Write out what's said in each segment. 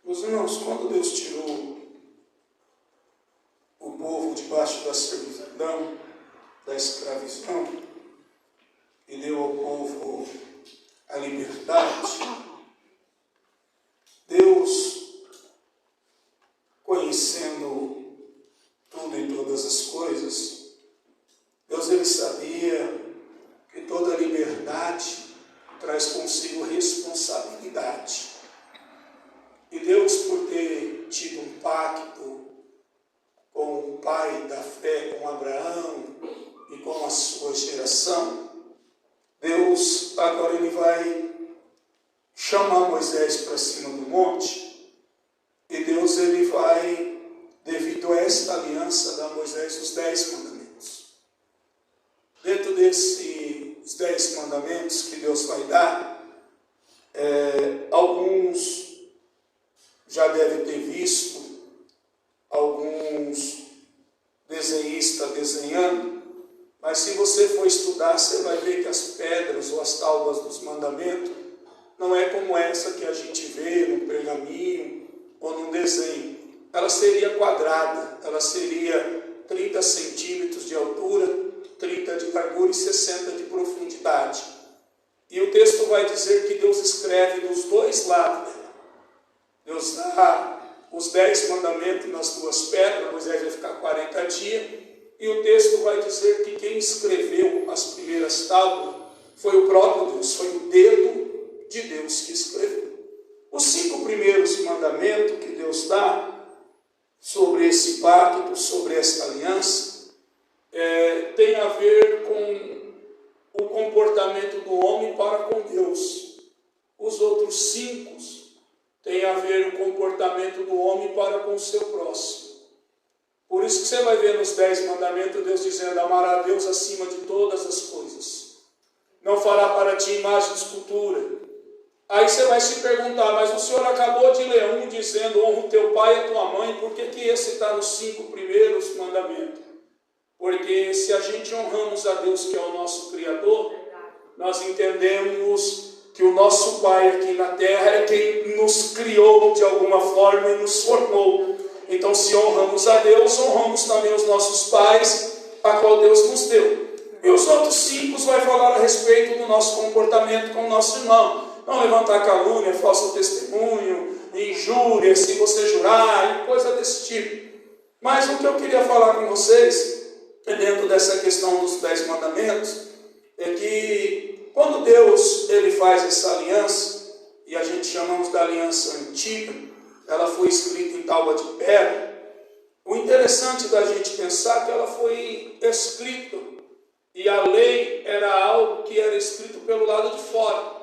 Meus irmãos, quando Deus tirou o povo debaixo da servidão, da escravidão, e deu ao povo a liberdade, Deus, conhecendo tudo e todas as coisas, Deus ele sabia que toda liberdade traz consigo responsabilidade. E Deus, por ter tido um pacto com o pai da fé, com Abraão e com a sua geração, Deus agora ele vai chamar Moisés para cima do monte, e Deus ele vai, devido a esta aliança, dar a Moisés os 10 mandamentos. Dentro desses 10 mandamentos que Deus vai dar, alguns já devem ter visto, alguns desenhistas desenhando, mas se você for estudar, você vai ver que as pedras ou as tábuas dos mandamentos não é como essa que a gente vê num pergaminho ou num desenho. Ela seria quadrada, ela seria 30 centímetros de altura, 30 de largura e 60 de profundidade. E o texto vai dizer que Deus escreve dos dois lados dela. Deus dá os 10 mandamentos nas duas pedras, Moisés vai ficar 40 dias, e o texto vai dizer que quem escreveu as primeiras tábuas foi o próprio Deus, foi o dedo de Deus que escreveu. Os 5 primeiros mandamentos que Deus dá sobre esse pacto, sobre esta aliança, tem a ver com o comportamento do homem para com Deus. Os outros 5 tem a ver com o comportamento do homem para com o seu próximo. Por isso que você vai ver nos 10 mandamentos Deus dizendo: amar a Deus acima de todas as coisas. não fará para ti imagem de escultura. Aí você vai se perguntar, mas o Senhor acabou de ler um dizendo, honra o teu pai e a tua mãe, por que que esse está nos 5 primeiros mandamentos? Porque se a gente honramos a Deus, que é o nosso Criador, nós entendemos que o nosso Pai aqui na terra é quem nos criou de alguma forma e nos formou. Então, se honramos a Deus, honramos também os nossos pais, a qual Deus nos deu. E os outros 5 vai falar a respeito do nosso comportamento com o nosso irmão. Não levantar calúnia, falso testemunho, injúria, se você jurar, e coisa desse tipo. Mas o que eu queria falar com vocês, dentro dessa questão dos 10 mandamentos, é que quando Deus ele faz essa aliança, e a gente chamamos da aliança antiga, ela foi escrita em tábua de pedra. O interessante da gente pensar que ela foi escrita, e a lei era algo que era escrito pelo lado de fora.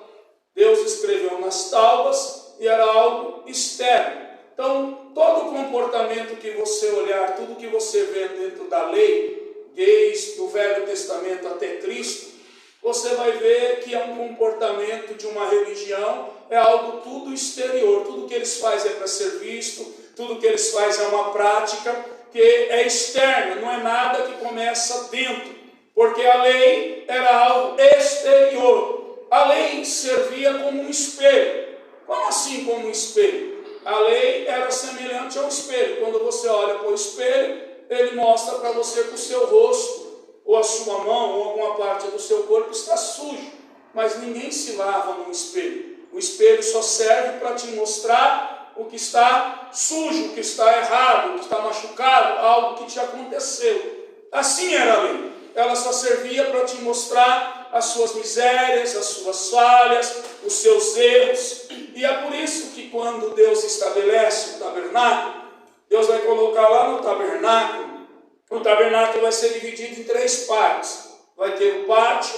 Deus escreveu nas tábuas e era algo externo. Então, todo o comportamento que você olhar, tudo que você vê dentro da lei, desde o Velho Testamento até Cristo, você vai ver que é um comportamento de uma religião, é algo tudo exterior. Tudo que eles fazem é para ser visto, tudo que eles fazem é uma prática que é externa, não é nada que começa dentro, porque a lei era algo exterior. A lei servia como um espelho. Como assim como um espelho? A lei era semelhante ao espelho. Quando você olha para o espelho, ele mostra para você que o seu rosto, ou a sua mão, ou alguma parte do seu corpo está sujo. Mas ninguém se lava no espelho. O espelho só serve para te mostrar o que está sujo, o que está errado, o que está machucado, algo que te aconteceu. Assim era a lei. Ela só servia para te mostrar as suas misérias, as suas falhas, os seus erros. E é por isso que quando Deus estabelece o tabernáculo, Deus vai colocar lá no tabernáculo, o tabernáculo vai ser dividido em 3 partes. Vai ter o pátio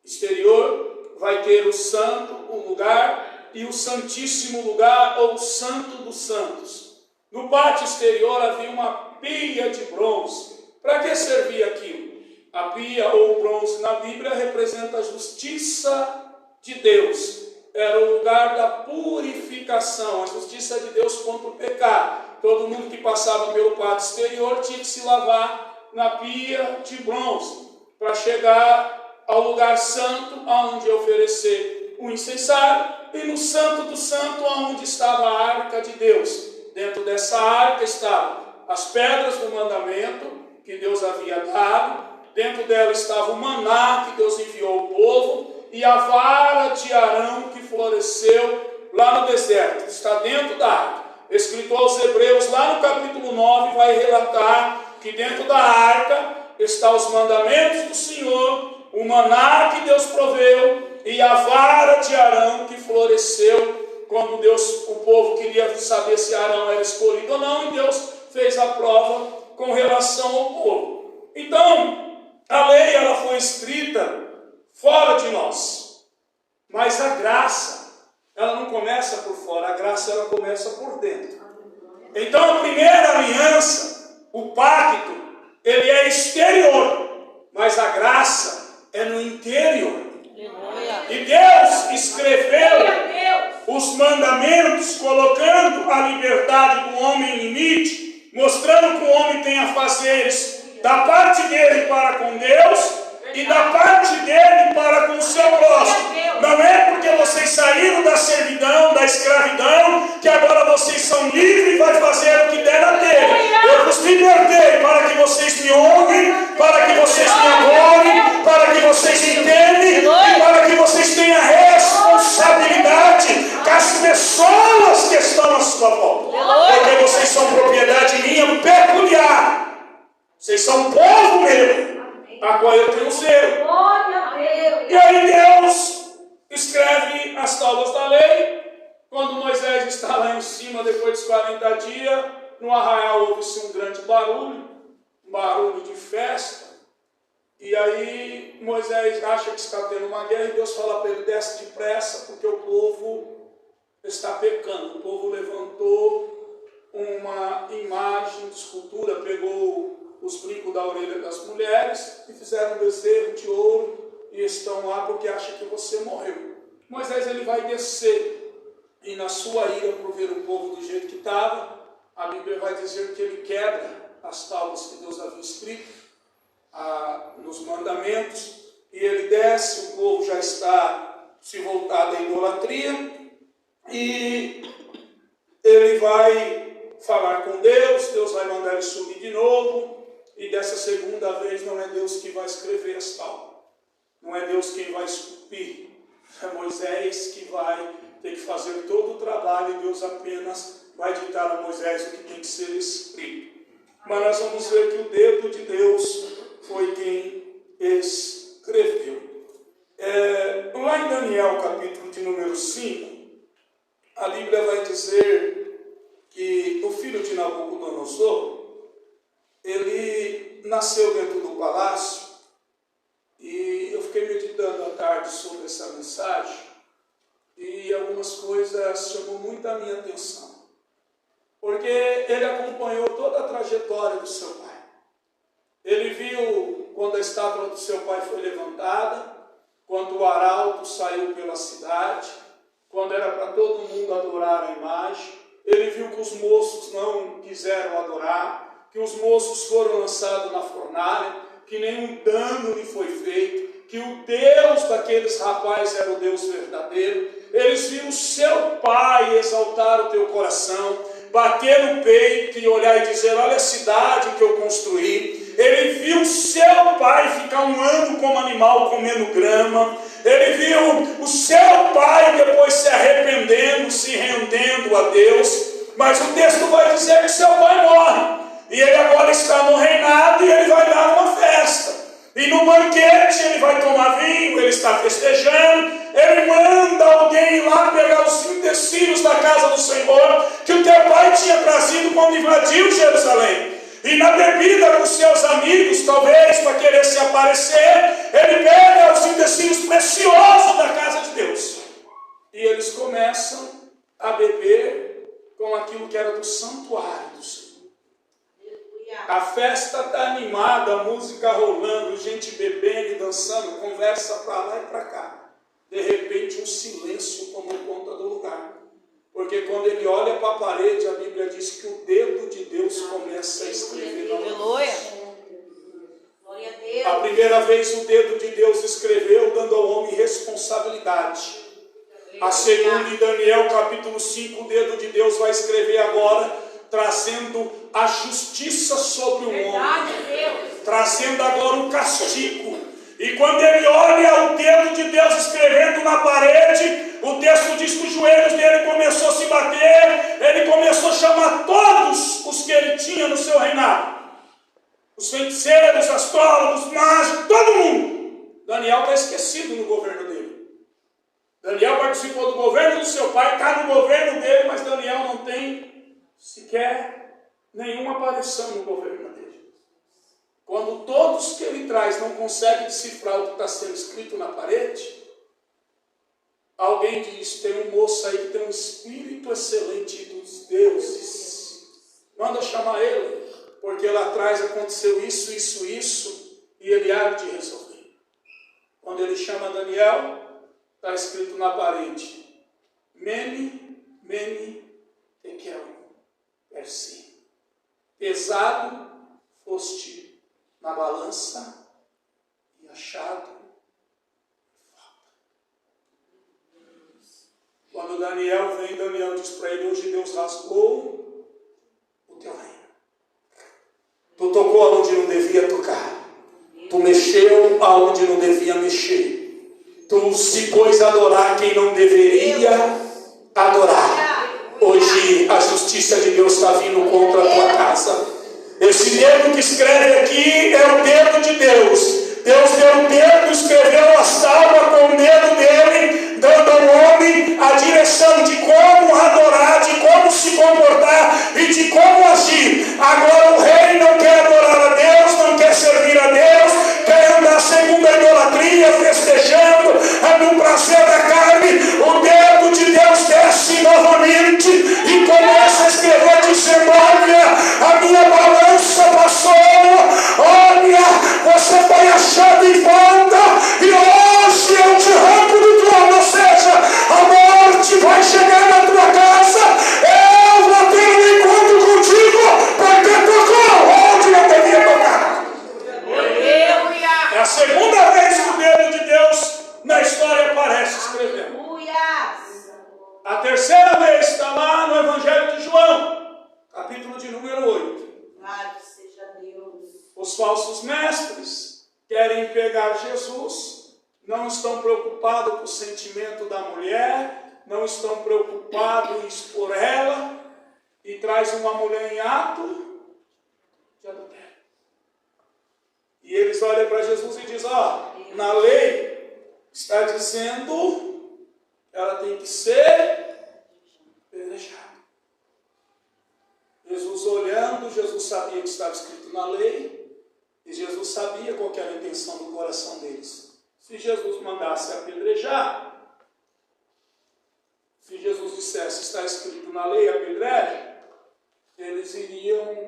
exterior, vai ter o santo, o lugar, e o santíssimo lugar, ou o santo dos santos. No pátio exterior havia uma pia de bronze. Para que servia aquilo? A pia ou o bronze na Bíblia representa a justiça de Deus. Era o lugar da purificação, a justiça de Deus contra o pecado. Todo mundo que passava pelo pátio exterior tinha que se lavar na pia de bronze, para chegar ao lugar santo, onde oferecer o incensário, e no santo do santo, onde estava a arca de Deus. Dentro dessa arca estavam as pedras do mandamento que Deus havia dado. Dentro dela estava o maná que Deus enviou ao povo, e a vara de Arão que floresceu lá no deserto. Está dentro da arca. Escrito aos Hebreus, lá no capítulo 9, vai relatar que dentro da arca estão os mandamentos do Senhor, o maná que Deus proveu, e a vara de Arão que floresceu quando o povo queria saber se Arão era escolhido ou não, e Deus fez a prova com relação ao povo. Então, a lei ela foi escrita fora de nós, mas a graça ela não começa por fora, a graça ela começa por dentro. Então a primeira aliança, o pacto, ele é exterior, mas a graça é no interior. E Deus escreveu os mandamentos, colocando a liberdade do homem em limite, mostrando que o homem tem a fazeres da parte dele para com Deus e da parte dele para com o seu próximo. Não é porque vocês saíram da servidão, da escravidão, que agora vocês são livres e vai fazer o que der na telha. Eu vos libertei para que vocês me honrem, para que vocês me adorem, para que vocês entendem e para que vocês tenham responsabilidade com as pessoas que estão à sua volta. Porque vocês são propriedade minha peculiar. Vocês são povo meu, a qual eu tenho zelo. E aí Deus escreve as tábuas da lei. Quando Moisés está lá em cima, depois dos 40 dias, no arraial houve-se um grande barulho, um barulho de festa. E aí Moisés acha que está tendo uma guerra e Deus fala para ele: desce depressa, porque o povo está pecando. O povo levantou uma imagem de escultura, pegou os brincos da orelha das mulheres e fizeram um bezerro de ouro e estão lá porque acham que você morreu. Moisés ele vai descer e na sua ira por ver o povo do jeito que estava, a Bíblia vai dizer que ele quebra as tábuas que Deus havia escrito nos mandamentos, e ele desce, o povo já está se voltado à idolatria, e ele vai falar com Deus, Deus vai mandar ele subir de novo, e dessa segunda vez não é Deus que vai escrever as tábuas, não é Deus quem vai esculpir, é Moisés que vai ter que fazer todo o trabalho, e Deus apenas vai ditar a Moisés o que tem que ser escrito. Mas nós vamos ver que o dedo de Deus foi quem escreveu. Lá em Daniel, capítulo de número 5, a Bíblia vai dizer que o filho de Nabucodonosor, ele nasceu dentro do palácio, e eu fiquei meditando à tarde sobre essa mensagem, e algumas coisas chamou muito a minha atenção. Porque ele acompanhou toda a trajetória do seu pai. Ele viu quando a estátua do seu pai foi levantada, quando o arauto saiu pela cidade, quando era para todo mundo adorar a imagem. Ele viu que os moços não quiseram adorar, que os moços foram lançados na fornalha, que nenhum dano lhe foi feito, que o Deus daqueles rapazes era o Deus verdadeiro. Eles viram seu pai exaltar o teu coração, bater no peito e olhar e dizer: olha a cidade que eu construí. Ele viu seu pai ficar um ano como animal comendo grama. Ele viu o seu pai depois se arrependendo, se rendendo a Deus. Mas o texto vai dizer que seu pai morre, e ele agora está no reinado, e ele vai dar uma festa. E no banquete ele vai tomar vinho, ele está festejando, ele manda alguém ir lá pegar os utensílios da casa do Senhor, que o teu pai tinha trazido quando invadiu Jerusalém. E na bebida com seus amigos, talvez para querer se aparecer, ele pega os utensílios preciosos da casa de Deus. E eles começam a beber com aquilo que era do santuário do Senhor. A festa está animada, a música rolando, gente bebendo e dançando, conversa para lá e para cá. De repente um silêncio tomou conta do lugar. Porque quando ele olha para a parede, a Bíblia diz que o dedo de Deus começa a escrever na parede. A primeira vez o dedo de Deus escreveu, dando ao homem responsabilidade. A segunda, em Daniel capítulo 5, o dedo de Deus vai escrever agora, trazendo a justiça sobre o homem, trazendo agora um castigo. E quando ele olha o dedo de Deus escrevendo na parede, o texto diz que os joelhos dele começou a se bater, ele começou a chamar todos os que ele tinha no seu reinado. Os feiticeiros, astrólogos, mágicos, todo mundo. Daniel está esquecido no governo dele. Daniel participou do governo do seu pai, está no governo dele, mas Daniel não tem sequer nenhuma aparição no governo dele. Quando todos que ele traz não conseguem decifrar o que está sendo escrito na parede, alguém diz: tem um moço aí que tem um espírito excelente dos deuses, manda chamar ele, porque lá atrás aconteceu isso, isso, isso, e ele há de resolver. Quando ele chama Daniel, está escrito na parede: Mene, Mene, Tekel, Persi. Pesado foste na balança e achado em falta. Quando Daniel vem, Daniel diz para ele: hoje Deus rasgou o teu reino. Tu tocou aonde não devia tocar. Tu mexeu aonde não devia mexer. Tu se pôs a adorar quem não deveria adorar. Hoje a justiça de Deus está vindo contra a tua casa. Esse dedo que escreve aqui é o dedo de Deus. Deus deu o dedo, escreveu as tábuas com o dedo dele, dando ao homem a direção de como adorar, de como se comportar e de como agir. Agora o rei não quer adorar a Deus, não quer servir a Deus, quer andar segundo a idolatria, festejando, no prazer da carne. O dedo de Deus desce novamente e começa a escrever, dizendo: olha, a minha balança passou, olha, você foi achado em falta, e olha, A terceira vez está lá no Evangelho de João, capítulo de número 8. Louvado seja Deus. Os falsos mestres querem pegar Jesus, não estão preocupados com o sentimento da mulher, não estão preocupados em expor ela, e traz uma mulher em ato de adultério. E eles olham para Jesus e dizem, na lei está dizendo, ela tem que ser apedrejada. Jesus olhando, Jesus sabia que estava escrito na lei, e Jesus sabia qual que era a intenção do coração deles. Se Jesus mandasse apedrejar, se Jesus dissesse, está escrito na lei, apedreje, eles iriam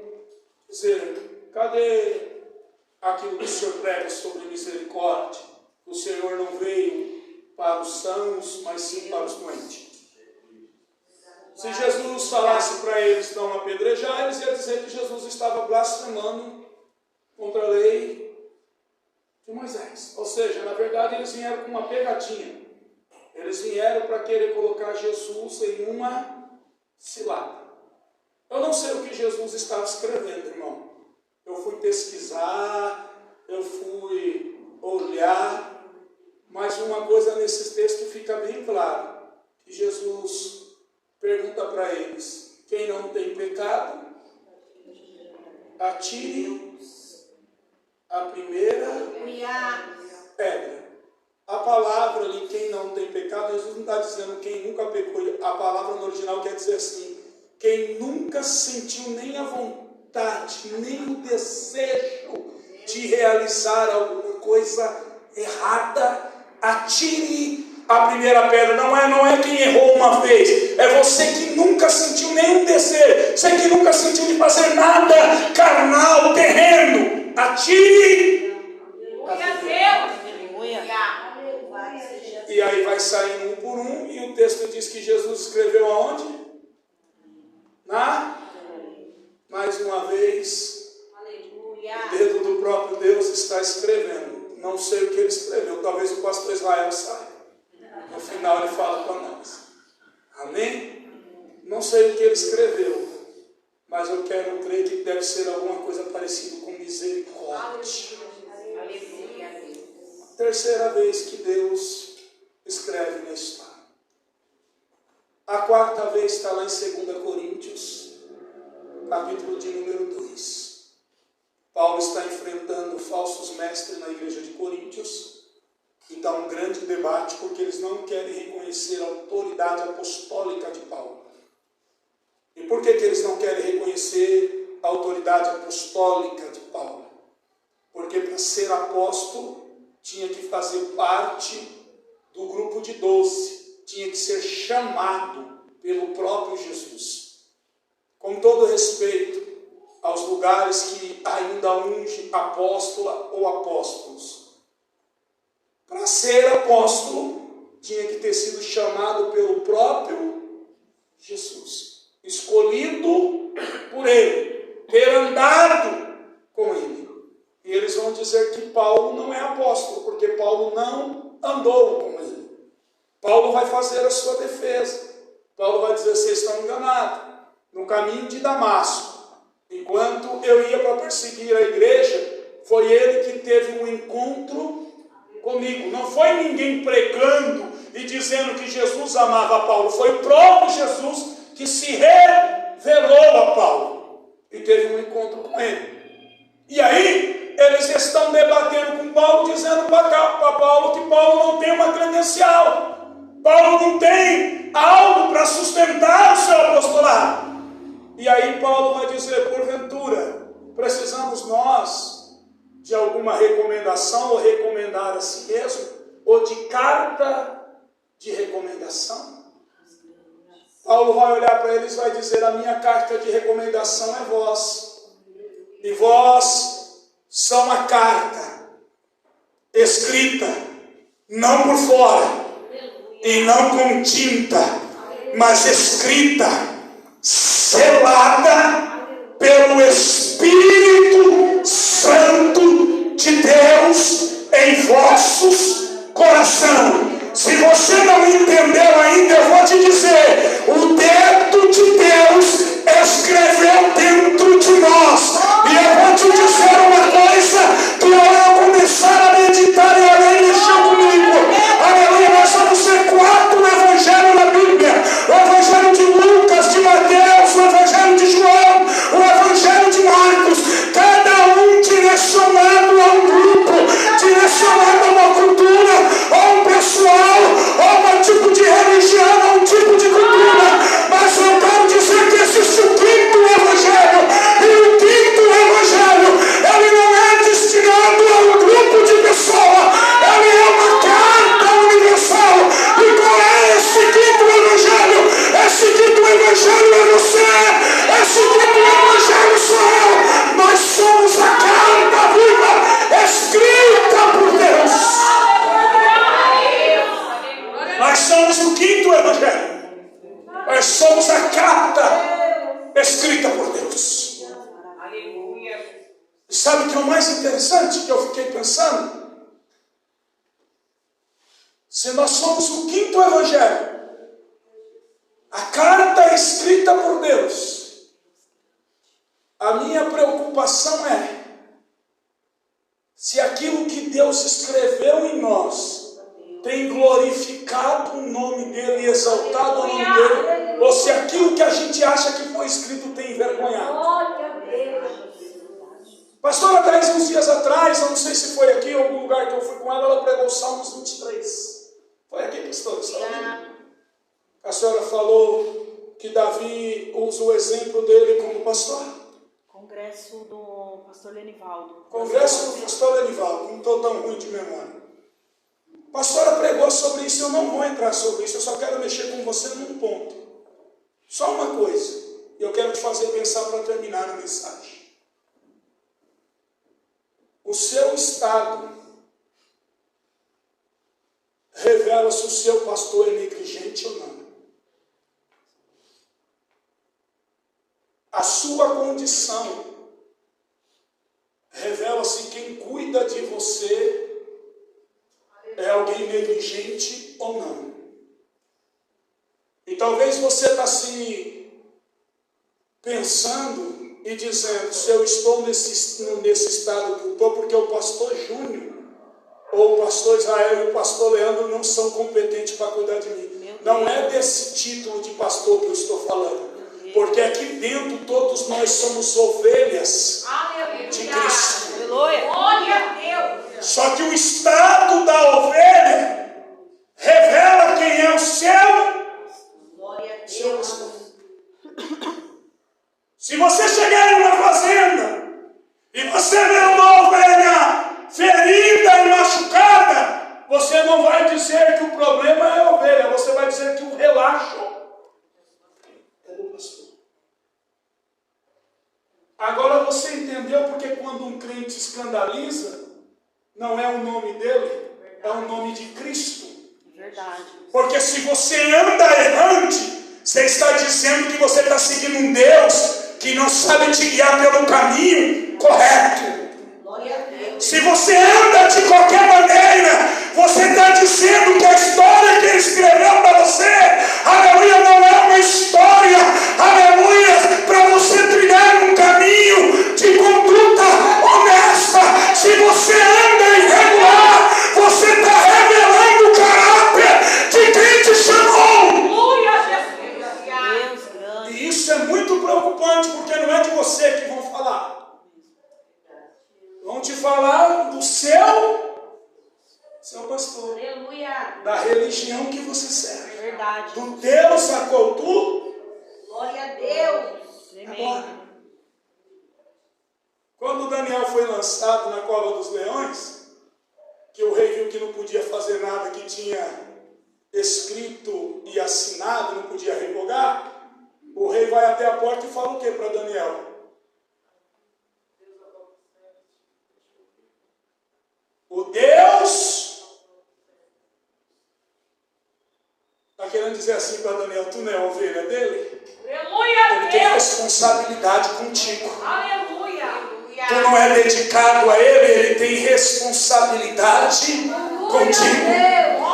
dizer, cadê aquilo que o Senhor prega sobre misericórdia? O Senhor não veio para os sãos, mas sim para os doentes. Se Jesus falasse para eles não apedrejar, eles iam dizer que Jesus estava blasfemando contra a lei de Moisés. Ou seja, na verdade eles vieram com uma pegadinha. Eles vieram para querer colocar Jesus em uma cilada. Eu não sei o que Jesus estava escrevendo, irmão. Eu fui pesquisar, eu fui olhar, mas uma coisa nesse texto fica bem claro, que Jesus pergunta para eles, quem não tem pecado, atire a primeira pedra. A palavra ali, quem não tem pecado, Jesus não está dizendo quem nunca pecou. A palavra no original quer dizer assim, quem nunca sentiu nem a vontade, nem o desejo de realizar alguma coisa errada, atire a primeira pedra. Não é quem errou uma vez, é você que nunca sentiu nenhum desejo, você que nunca sentiu de fazer nada carnal, terreno. Atire a primeira. E aí vai saindo um por um, e o texto diz que Jesus escreveu aonde? Mais uma vez, o dedo do próprio Deus está escrevendo. Não sei o que ele escreveu, talvez o pastor Israel saiba. No final ele fala para nós. Amém? Não sei o que ele escreveu, mas eu quero crer que deve ser alguma coisa parecida com misericórdia. Terceira vez que Deus escreve na história. A quarta vez está lá em 2 Coríntios, capítulo de número 2. Paulo está enfrentando falsos mestres na igreja de Coríntios, e está um grande debate, porque eles não querem reconhecer a autoridade apostólica de Paulo. E por que eles não querem reconhecer a autoridade apostólica de Paulo? Porque para ser apóstolo, tinha que fazer parte do grupo de 12, tinha que ser chamado pelo próprio Jesus. Com todo respeito aos lugares que ainda unge apóstola ou apóstolos, para ser apóstolo, tinha que ter sido chamado pelo próprio Jesus, escolhido por ele, ter andado com ele. E eles vão dizer que Paulo não é apóstolo, porque Paulo não andou com ele. Paulo vai fazer a sua defesa. Paulo vai dizer, vocês estão enganados. No caminho de Damasco, enquanto eu ia para perseguir a igreja, foi ele que teve um encontro comigo. Não foi ninguém pregando e dizendo que Jesus amava Paulo. Foi o próprio Jesus que se revelou a Paulo e teve um encontro com ele. E aí, eles estão debatendo com Paulo, dizendo para Paulo que Paulo não tem uma credencial. Paulo não tem algo para sustentar o seu apostolado. E aí Paulo vai dizer, porventura, precisamos nós de alguma recomendação, ou recomendar a si mesmo, ou de carta de recomendação? Paulo vai olhar para eles e vai dizer, a minha carta de recomendação é vós. E vós são a carta escrita, não por fora, e não com tinta, mas escrita, selada pelo Espírito Santo de Deus em vossos corações. Se você não entendeu ainda, eu vou te dizer, Nós somos o quinto evangelho. Nós somos a carta escrita por Deus. Aleluia. E sabe o que é o mais interessante que eu fiquei pensando? Se nós somos o quinto evangelho, a carta escrita por Deus, a minha preocupação é se aquilo que Deus escreveu em nós tem glorificado o nome dele, exaltado o nome dele, ou se aquilo que a gente acha que foi escrito tem envergonhado. Pastora Thais, uns dias atrás, eu não sei se foi aqui ou algum lugar que eu fui com ela, ela pregou Salmos 23. Foi aqui, pastora? A senhora falou que Davi usa o exemplo dele como pastor. Congresso do pastor Lenivaldo. Congresso do pastor Lenivaldo, não estou tão ruim de memória. A pastora pregou sobre isso, eu não vou entrar sobre isso, eu só quero mexer com você num ponto. Só uma coisa, e eu quero te fazer pensar para terminar a mensagem. O seu estado revela se o seu pastor é negligente ou não. A sua condição revela se quem cuida de você é alguém negligente ou não. E talvez você está se pensando e dizendo, se eu estou nesse estado que eu estou, porque o pastor Júnior, ou o pastor Israel e o pastor Leandro não são competentes para cuidar de mim. Não é desse título de pastor que eu estou falando. Porque aqui dentro todos nós somos ovelhas de Cristo. Glória a Deus. Só que o estado da ovelha revela quem é o seu pastor. Se você chegar em uma fazenda e você vê uma ovelha ferida e machucada, você não vai dizer que o problema é a ovelha, você vai dizer que o relaxo é do pastor. Agora você entendeu porque quando um crente escandaliza, não é o nome dele, é o nome de Cristo. Verdade. Porque se você anda errante, você está dizendo que você está seguindo um Deus que não sabe te guiar pelo caminho correto. Se você anda de qualquer maneira, você está dizendo que a história que ele escreveu para você, aleluia, não é uma história, aleluia, para você trilhar um caminho de conduta honesta. Se você anda irregular, você está revelando o caráter de quem te chamou. E isso é muito preocupante, porque não é de você que vão falar. Vão te falar do seu pastor. Aleluia. Da religião que você serve. Verdade. Do Deus a qual tu. Glória a Deus. Agora, quando Daniel foi lançado na cova dos leões, que o rei viu que não podia fazer nada, que tinha escrito e assinado, não podia revogar, o rei vai até a porta e fala o que para Daniel? O Deus está querendo dizer assim para Daniel, tu não é a ovelha dele? Aleluia. Ele tem responsabilidade contigo. Aleluia. Tu não é dedicado a ele tem responsabilidade contigo.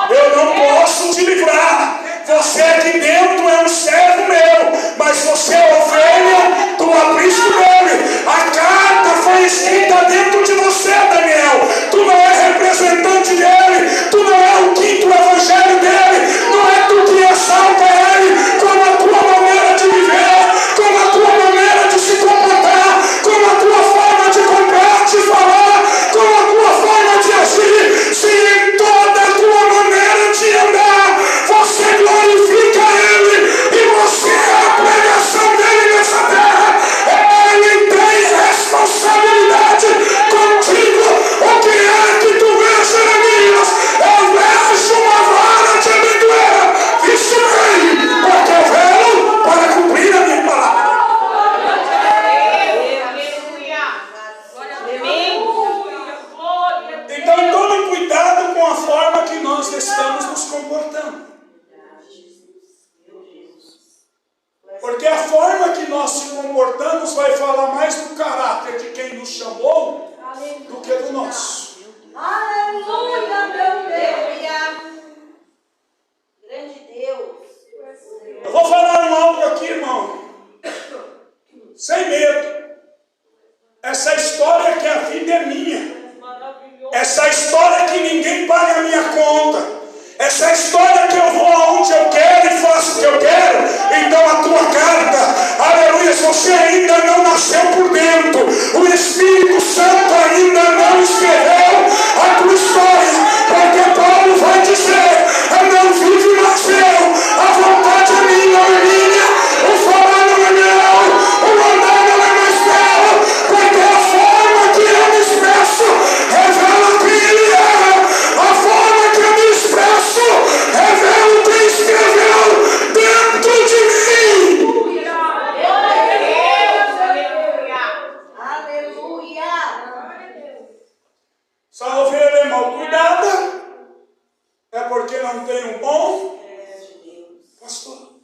Eu não posso te livrar. Você aqui dentro é um servo meu, mas você é ovelha do aprisco dele. A carta foi escrita dentro de você, Daniel. Tu não é representante dele, tu não é o quinto evangelho dele, não é tu que exalta ele com a tua maneira de viver, com a tua maneira de se comportar, com a tua forma de comprar, de falar, com a tua forma de agir. Se em toda a tua maneira de andar nós se comportamos vai falar mais do caráter de quem nos chamou do que do nosso. Aleluia, meu Deus. Grande Deus. Eu vou falar algo aqui, irmão, sem medo. Essa história que a vida é minha. Essa história que ninguém paga a minha conta. Essa história que eu vou aonde eu quero e faço o que eu quero. Então a tua carta, aleluia, se você ainda não nasceu por dentro, o Espírito Santo ainda não escreveu a tua história, porque Paulo vai dizer: eu não vivo mais eu, a vontade é minha, não é minha, o falar não é meu, o andar não é mais meu, porque a forma que eu me expresso revela quem ele é, a forma que eu me expresso revela quem escreveu dentro de mim. Aleluia. Só ovelha, irmão, cuidada. É porque não tem um bom pastor.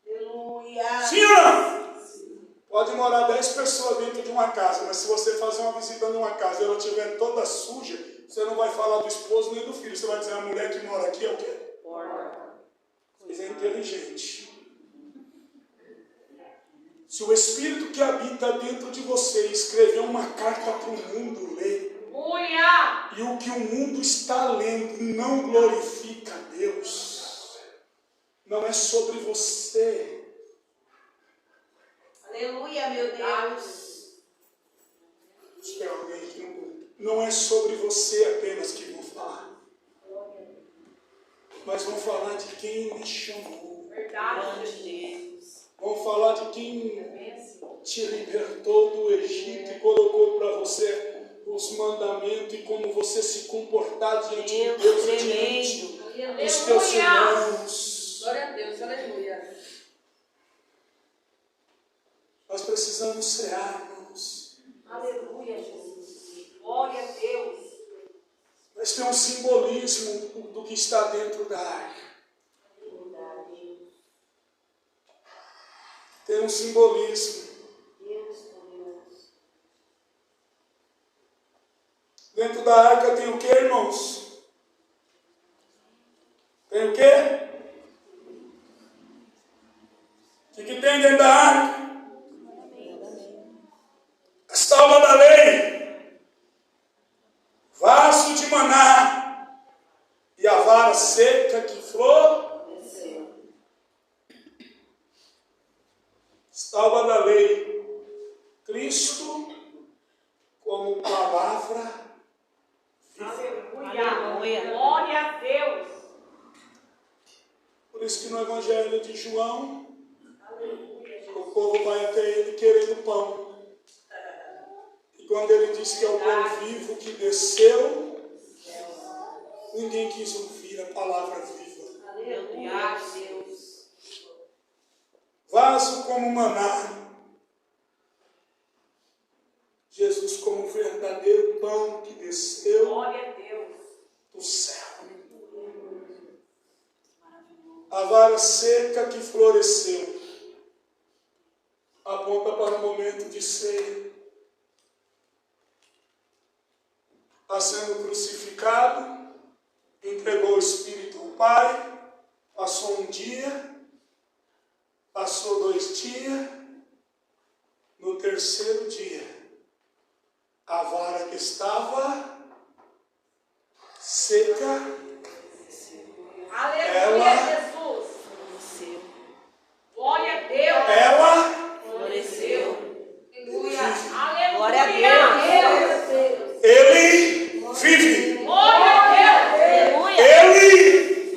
Aleluia. Sim ou não? Pode morar 10 pessoas dentro de uma casa, mas se você fazer uma visita numa casa e ela estiver toda suja, você não vai falar do esposo nem do filho. Você vai dizer: a mulher que mora aqui é o quê? Você é inteligente. Se o Espírito que habita dentro de você escreveu uma carta para o mundo ler, e o que o mundo está lendo não glorifica a Deus, não é sobre você. Aleluia, meu Deus. Espera alguém aqui no grupo. Não é sobre você apenas que vão falar, mas vão falar de quem me chamou. Verdade, Deus. Vão falar de quem te libertou do Egito e colocou para você os mandamentos e como você se comportar diante de Deus e diante dos teus irmãos. Glória a Deus, aleluia. Nós precisamos cear, irmãos. Aleluia, Jesus. Glória a Deus. Mas tem um simbolismo do que está dentro da arca. Tem um simbolismo. Dentro da arca tem o que, irmãos? Tem o quê? O que tem dentro da arca? As tábuas da lei, vaso de maná e a vara seca que floresceu. As tábuas da lei, Cristo como palavra. Aleluia. Glória a Deus. Por isso que no Evangelho de João, o povo vai até ele querendo pão. E quando ele diz que é o pão vivo que desceu, ninguém quis ouvir a palavra viva. Aleluia, Deus. Vaso como maná. Jesus como verdadeiro pão que desceu Glória a Deus. do céu. A vara seca que floresceu aponta para o momento de ceia. Está sendo crucificado, entregou o Espírito ao Pai, passou um dia, passou 2 dias, no terceiro dia, a vara que estava seca, Aleluia, Jesus. Glória a Deus. ela Floresceu. Aleluia. Aleluia. Glória a Deus. ele vive. Glória a Deus. Aleluia. Ele vive.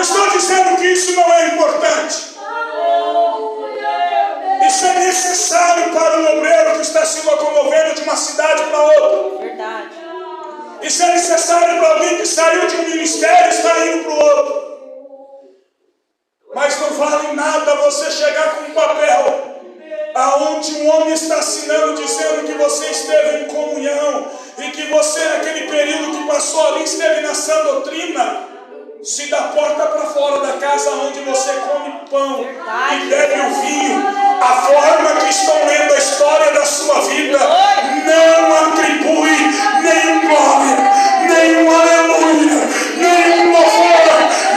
estou dizendo que isso não é importante. Isso é necessário para o obreiro que está se locomovendo de uma cidade para outra. Verdade. Isso é necessário para alguém que saiu de um ministério e está indo para o outro. Mas não vale nada você chegar com um papel aonde um homem está assinando dizendo que você esteve em comunhão e que você naquele período que passou ali esteve na sã doutrina, se da porta para fora da casa onde você come pão e bebe o vinho, a forma que estão lendo a história da sua vida não atribui nenhum glória, nenhum aleluia, nenhum louvor,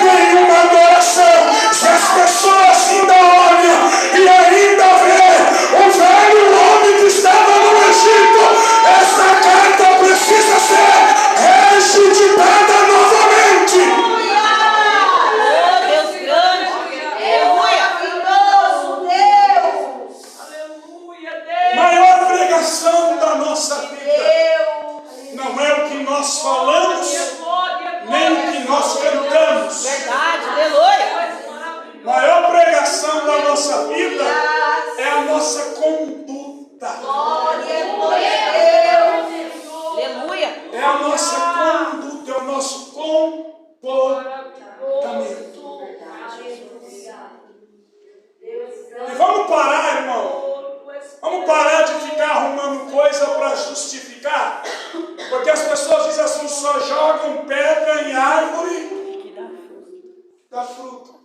nenhuma adoração. Se as pessoas ainda olham e ainda vê o velho homem que estava no Egito, essa carta precisa ser reeditada novamente. Maior pregação da nossa vida não é o que nós falamos, nem o que nós cantamos. Verdade, aleluia. Maior pregação da nossa vida é a nossa conduta. Aleluia. É a nossa conduta, é o nosso comportamento. E vamos parar, irmão. Vamos parar de ficar arrumando coisa para justificar. Porque as pessoas dizem assim, só jogam pedra em árvore dá fruto.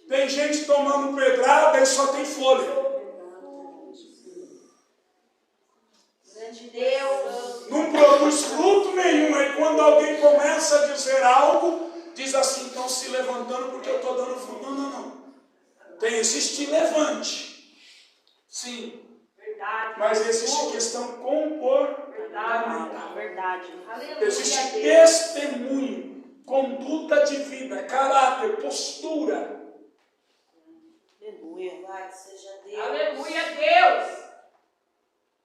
Tem gente tomando pedrada e só tem folha. Não produz fruto nenhum. Aí quando alguém começa a dizer algo, diz assim, estão se levantando porque eu estou dando fruto. Não. Existe levante. Sim. Verdade. Mas existe questão comportamental. Verdade. Existe testemunho, conduta de vida, caráter, postura. Aleluia. Aleluia, Deus.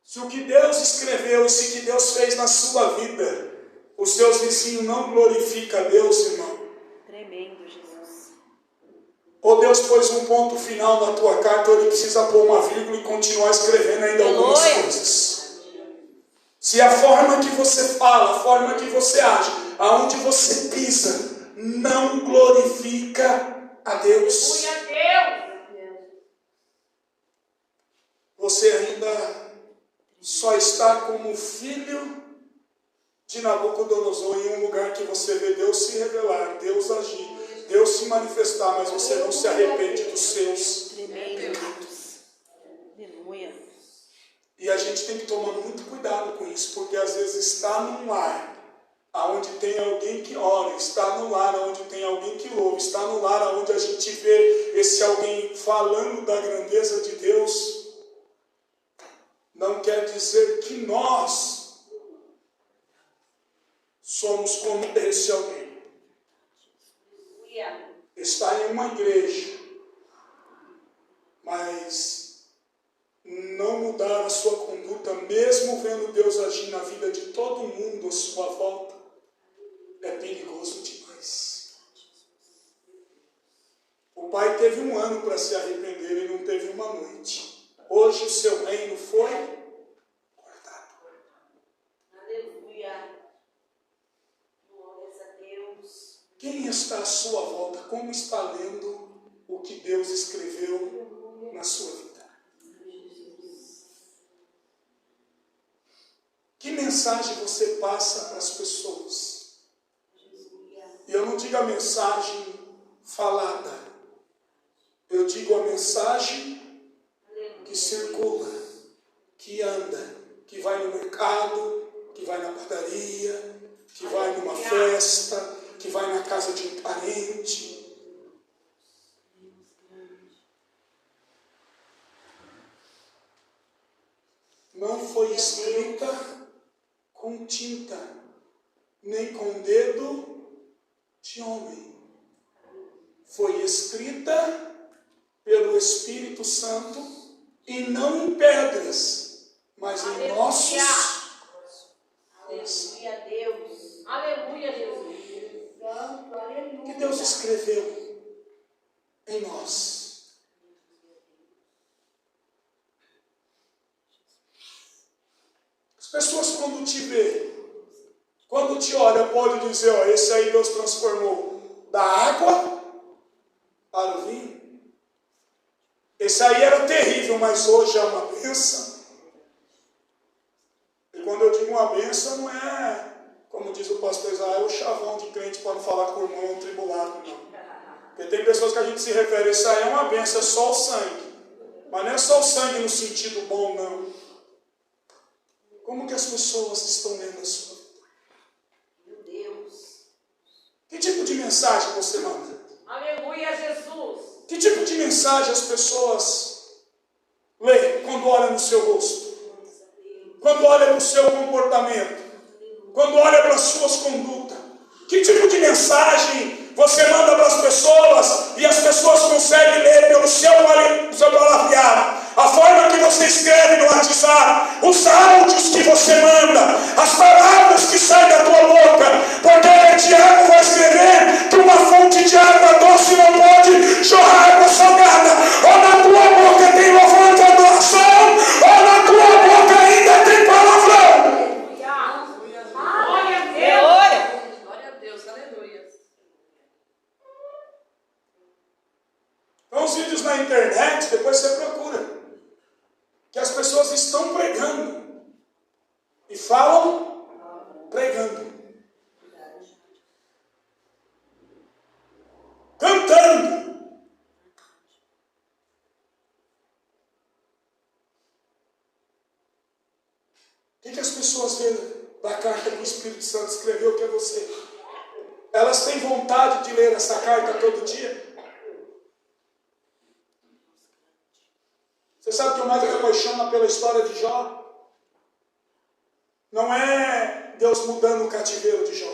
Se o que Deus escreveu e se o que Deus fez na sua vida, os seus vizinhos não glorificam a Deus, irmão. Tremendo, Jesus. Ou Deus pôs um ponto final na tua carta, ou Ele precisa pôr uma vírgula e continuar escrevendo ainda algumas coisas. Se a forma que você fala, a forma que você age, aonde você pisa, não glorifica a Deus, você ainda só está como filho de Nabucodonosor em um lugar que você vê Deus se revelar, Deus agir, Deus se manifestar, mas você não se arrepende dos seus pecados. Aleluia. E a gente tem que tomar muito cuidado com isso, porque às vezes está num lar onde tem alguém que ora, está no lar onde tem alguém que louva, está no lar onde a gente vê esse alguém falando da grandeza de Deus, não quer dizer que nós somos como esse alguém. Está em uma igreja, mas não mudar a sua conduta, mesmo vendo Deus agir na vida de todo mundo à sua volta, é perigoso demais. O pai teve 1 ano para se arrepender e não teve uma noite. Hoje o seu reino foi cortado. Aleluia. Glórias a Deus. Quem está à sua volta? Como está lendo o que Deus escreveu na sua vida? Que mensagem você passa para as pessoas? E eu não digo a mensagem falada. Eu digo a mensagem que circula, que anda, que vai no mercado, que vai na padaria, que vai numa festa, que vai na casa de um parente. Não foi escrita com tinta, nem com dedo de homem. Foi escrita pelo Espírito Santo e não em pedras, mas em nossos corações. Aleluia, Deus. Aleluia, Jesus. Que Deus escreveu em nós. As pessoas quando te vê, quando te olha, pode dizer, ó, esse aí Deus transformou da água para o vinho. Esse aí era terrível, mas hoje é uma bênção. E quando eu digo uma bênção, não é, como diz o pastor Israel, o chavão de crente para não falar com o irmão tribulado, não. Porque tem pessoas que a gente se refere, isso aí é uma bênção, é só o sangue. Mas não é só o sangue no sentido bom, não. Como que as pessoas estão lendo a sua vida? Meu Deus. Que tipo de mensagem você manda? Aleluia, Jesus. Que tipo de mensagem as pessoas leem quando olham no seu rosto? Quando olham para o seu comportamento? Quando olham para as suas condutas? Que tipo de mensagem você manda para as pessoas e as pessoas conseguem ler pelo seu palavreado? A forma que você escreve no WhatsApp, os áudios que você manda, as palavras que saem da tua boca, porque Tiago vai escrever que uma fonte de água doce não pode jorrar água salgada. Ou na tua boca tem louvor de adoração, ou na tua boca ainda tem palavrão. Glória a Deus. Glória a Deus, aleluia. Então os vídeos na internet, depois você procura. Que as pessoas estão pregando. E falam pregando. Cantando. O que as pessoas veem da carta que o Espírito Santo escreveu que é você? Elas têm vontade de ler essa carta todo dia? Você sabe o que eu mais me apaixono pela história de Jó? Não é Deus mudando o cativeiro de Jó.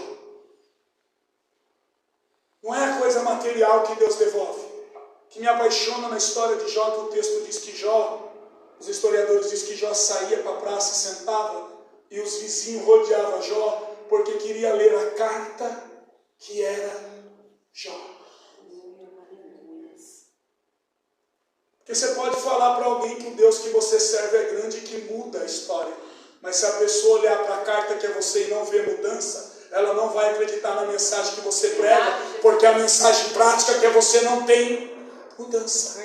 Não é a coisa material que Deus devolve. O que me apaixona na história de Jó, que o texto diz que Jó, os historiadores dizem que Jó saía para a praça e sentava, e os vizinhos rodeavam Jó, porque queria ler a carta que era Jó. Porque você pode falar para alguém que o Deus que você serve é grande e que muda a história. Mas se a pessoa olhar para a carta que é você e não ver mudança, ela não vai acreditar na mensagem que você prega, porque a mensagem prática que é você não tem mudança.